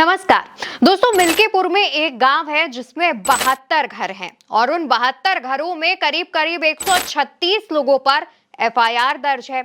नमस्कार दोस्तों, मिल्कीपुर में एक गांव है जिसमें 72 घर हैं और उन 72 घरों में करीब करीब 136 लोगों पर एफआईआर दर्ज है।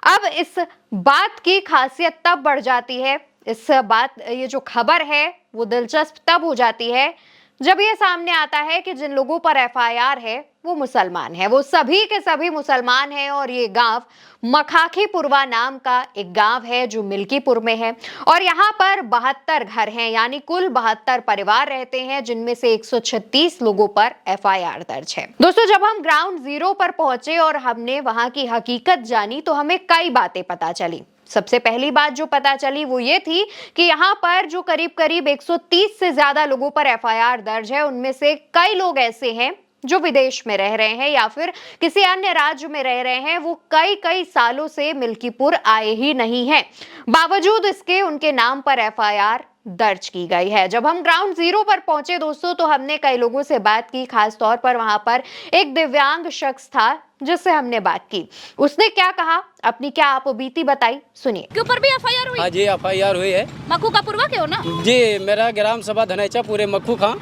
अब इस बात की खासियत तब बढ़ जाती है, ये जो खबर है वो दिलचस्प तब हो जाती है जब ये सामने आता है कि जिन लोगों पर एफआईआर है वो मुसलमान है, वो सभी के सभी मुसलमान हैं। और ये गांव मखाखीपुरवा नाम का एक गांव है जो मिल्कीपुर में है और यहाँ पर 72 घर हैं, यानी कुल 72 परिवार रहते हैं, जिनमें से 136 लोगों पर एफआईआर दर्ज है। दोस्तों, जब हम ग्राउंड जीरो पर पहुंचे और हमने वहां की हकीकत जानी तो हमें कई बातें पता चली। सबसे पहली बात जो पता चली वो ये थी कि यहाँ पर जो करीब करीब 130 से ज्यादा लोगों पर एफआईआर दर्ज है, उनमें से कई लोग ऐसे हैं जो विदेश में रह रहे हैं या फिर किसी अन्य राज्य में रह रहे हैं। वो कई सालों से मिल्कीपुर आए ही नहीं हैं, बावजूद इसके उनके नाम पर एफआईआर दर्ज की गई है। जब हम ग्राउंड जीरो पर पहुंचे दोस्तों, तो हमने कई लोगों से बात की, खास तौर पर वहां पर एक दिव्यांग शख्स था जिससे हमने बात की। उसने क्या कहा, अपनी क्या आप बीती बताई, सुनिए। के ऊपर भी एफआईआर हुई? हाँ जी, एफआईआर हुई है। मक्खू का पूर्वा के हो ना? जी, मेरा ग्राम सभा धनैचा पूरे मक्खू खां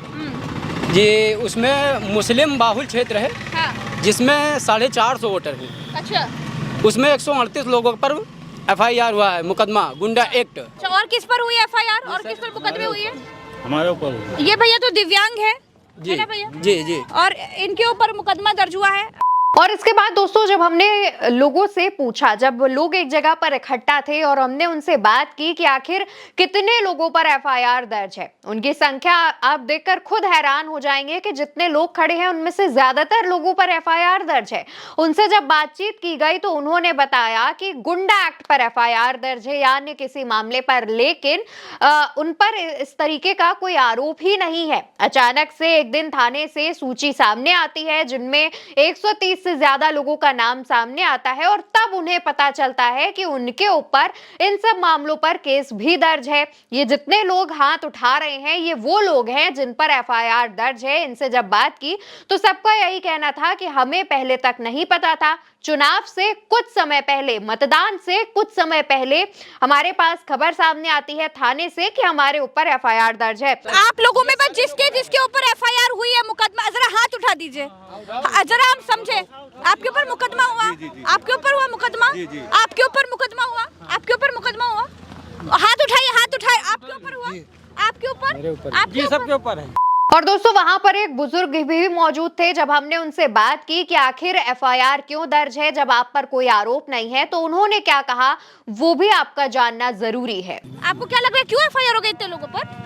जी, उसमें मुस्लिम बाहुल क्षेत्र है। हाँ। जिसमें 450 वोटर हैं। अच्छा। उसमें 138 लोगों पर एफआईआर हुआ है, मुकदमा गुंडा एक्ट। और किस पर हुई एफआईआर और किस पर मुकदमे हुई है? हमारे ऊपर। ये भैया तो दिव्यांग है जी ना भैया? जी जी। और इनके ऊपर मुकदमा दर्ज हुआ है। और इसके बाद दोस्तों, जब हमने लोगों से पूछा, जब लोग एक जगह पर इकट्ठा थे और हमने उनसे बात की कि आखिर कितने लोगों पर एफआईआर दर्ज है, उनकी संख्या आप देखकर खुद हैरान हो जाएंगे कि जितने लोग खड़े हैं उनमें से ज्यादातर लोगों पर एफआईआर दर्ज है। उनसे जब बातचीत की गई तो उन्होंने बताया कि गुंडा एक्ट पर एफआईआर दर्ज है, यानी किसी मामले पर, लेकिन उन पर इस तरीके का कोई आरोप ही नहीं है। अचानक से एक दिन थाने से सूची सामने आती है जिनमें 130 से ज्यादा लोगों का नाम सामने आता है और तब उन्हें पता चलता है कि उनके ऊपर इन सब मामलों पर केस भी दर्ज है। ये जितने लोग हाथ उठा रहे हैं ये वो लोग हैं जिन पर एफआईआर दर्ज है। इनसे जब बात की तो सबका यही कहना था कि हमें पहले तक नहीं पता था। चुनाव से कुछ समय पहले, मतदान से कुछ समय पहले हमारे पास खबर सामने आती है थाने से कि हमारे ऊपर एफआईआर दर्ज है। आप लोगों में बस जिसके ऊपर एफआईआर हुई है, मुकदमा, जरा हाथ उठा दीजिए, जरा हम समझे। आपके ऊपर मुकदमा हुआ? आपके ऊपर हुआ मुकदमा? आपके ऊपर मुकदमा हुआ? आपके ऊपर मुकदमा हुआ? हाथ उठाइए, हाथ उठाइए। आपके ऊपर हुआ? आपके ऊपर? आपके सबके ऊपर है। और दोस्तों, वहां पर एक बुजुर्ग भी मौजूद थे। जब हमने उनसे बात की कि आखिर एफआईआर क्यों दर्ज है जब आप पर कोई आरोप नहीं है, तो उन्होंने क्या कहा वो भी आपका जानना जरूरी है। आपको क्या लग रहा है क्यों एफआईआर हो गई इतने लोगों पर?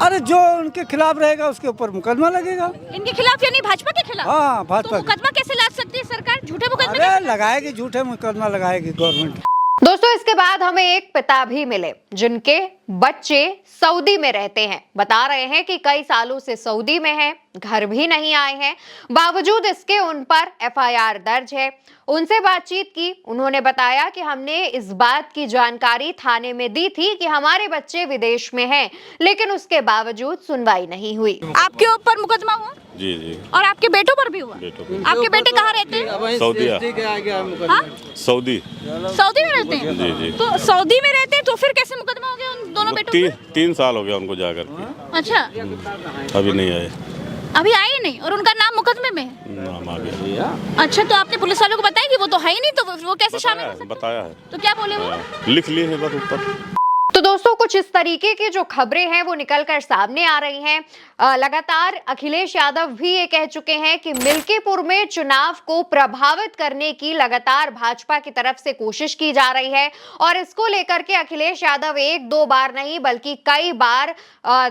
अरे जो उनके खिलाफ रहेगा उसके ऊपर मुकदमा लगेगा। इनके खिलाफ यानी भाजपा के खिलाफ? हाँ, भाजपा। तो मुकदमा कैसे ला सकती है सरकार? झूठे मुकदमे? अरे लगाएगी, झूठे मुकदमा लगाएगी गवर्नमेंट। दोस्तों, इसके बाद हमें एक पिता भी मिले जिनके बच्चे सऊदी में रहते हैं। बता रहे हैं कि कई सालों से सऊदी में हैं, घर भी नहीं आए हैं, बावजूद इसके उन पर एफआईआर दर्ज है। उनसे बातचीत की, उन्होंने बताया कि हमने इस बात की जानकारी थाने में दी थी कि हमारे बच्चे विदेश में हैं, लेकिन उसके बावजूद सुनवाई नहीं हुई। आपके ऊपर मुकदमा हुआ? जी जी। और आपके बेटों पर भी हुआ? आपके बेटे कहाँ रहते हैं? सऊदी। हाँ? सऊदी। सऊदी में रहते हैं? जी जी। तो सऊदी में रहते हैं तो फिर कैसे मुकदमा हो गया उन दोनों बेटों पर? 3 साल हो गया उनको जाकर के। अच्छा, अभी नहीं आए। अभी आए ही नहीं और उनका नाम मुकदमे में है? नाम आ गया। अच्छा, तो आपने पुलिस वालों को बताया कि वो तो है ही नहीं, तो वो कैसे शामिल हो सकते हैं? बताया है। तो क्या बोले वो? लिख लिए है बस ऊपर। तो दोस्तों, कुछ इस तरीके की जो खबरें हैं वो निकलकर सामने आ रही हैं। लगातार अखिलेश यादव भी ये कह चुके हैं कि मिल्कीपुर में चुनाव को प्रभावित करने की लगातार भाजपा की तरफ से कोशिश की जा रही है और इसको लेकर के अखिलेश यादव 1-2 बार नहीं बल्कि कई बार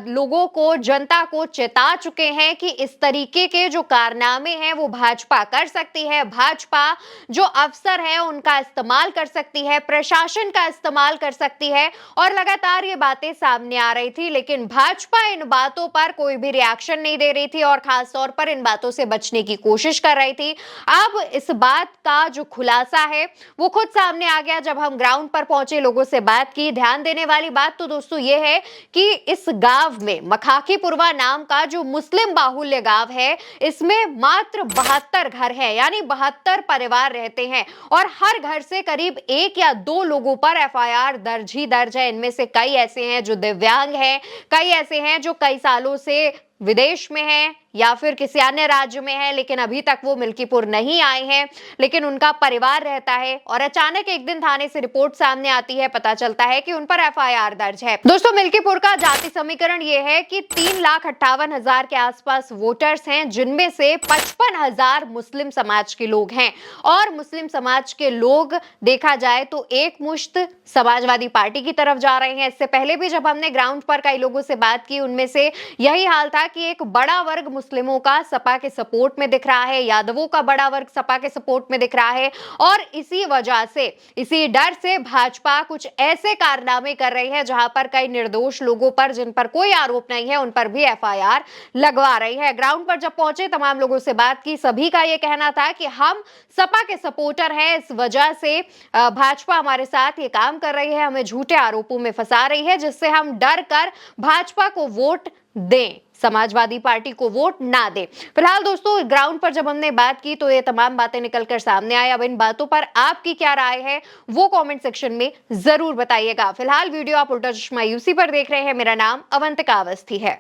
लोगों को, जनता को चेता चुके हैं कि इस तरीके के जो कारनामे हैं वो भाजपा कर सकती है। भाजपा जो अफसर है उनका इस्तेमाल कर सकती है, प्रशासन का इस्तेमाल कर सकती है और लगातार ये बातें सामने आ रही थी, लेकिन भाजपा इन बातों पर कोई भी रिएक्शन नहीं दे रही थी और खास तौर पर इन बातों से बचने की कोशिश कर रही थी। अब इस बात का जो खुलासा है वो खुद सामने आ गया जब हम ग्राउंड पर पहुंचे, लोगों से बात की। ध्यान देने वाली बात तो दोस्तों ये है कि इस गांव में, मखाखीपुरवा नाम का जो मुस्लिम बाहुल्य गांव है, इसमें मात्र 72 घर हैं, यानी 72 परिवार रहते हैं और हर घर से करीब 1 या 2 लोगों पर एफआईआर दर्ज ही दर्ज है। इनमें से कई ऐसे हैं जो दिव्यांग हैं, कई ऐसे हैं जो कई सालों से विदेश में हैं या फिर किसी अन्य राज्य में है, लेकिन अभी तक वो मिल्कीपुर नहीं आए हैं, लेकिन उनका परिवार रहता है और अचानक एक दिन थाने से रिपोर्ट सामने आती है, पता चलता है कि उन पर एफआईआर दर्ज है। दोस्तों, मिल्कीपुर का जाति समीकरण ये है कि 3,58,000 के आसपास वोटर्स हैं, जिनमें से 55,000 मुस्लिम समाज के लोग हैं और मुस्लिम समाज के लोग देखा जाए तो एक मुश्त समाजवादी पार्टी की तरफ जा रहे हैं। इससे पहले भी जब हमने ग्राउंड पर कई लोगों से बात की, उनमें से यही हाल था कि एक बड़ा वर्ग मुस्लिमों का सपा के सपोर्ट में दिख रहा है, यादवों का बड़ा वर्ग सपा के सपोर्ट में दिख रहा है और इसी वजह से, इसी डर से भाजपा कुछ ऐसे कारनामे कर रही है जहां पर कई निर्दोष लोगों पर, जिन पर कोई आरोप नहीं है, उन पर भी एफआईआर लगवा रही है। ग्राउंड पर जब पहुंचे, तमाम लोगों से बात की, सभी का यह कहना था कि हम सपा के सपोर्टर हैं, इस वजह से भाजपा हमारे साथ ये काम कर रही है, हमें झूठे आरोपों में फंसा रही है, जिससे हम डर कर भाजपा को वोट दें, समाजवादी पार्टी को वोट ना दे। फिलहाल दोस्तों, ग्राउंड पर जब हमने बात की तो ये तमाम बातें निकलकर सामने आई। अब इन बातों पर आपकी क्या राय है वो कमेंट सेक्शन में जरूर बताइएगा। फिलहाल वीडियो आप उल्टा चश्मा यूसी पर देख रहे हैं। मेरा नाम अवंतिका अवस्थी है।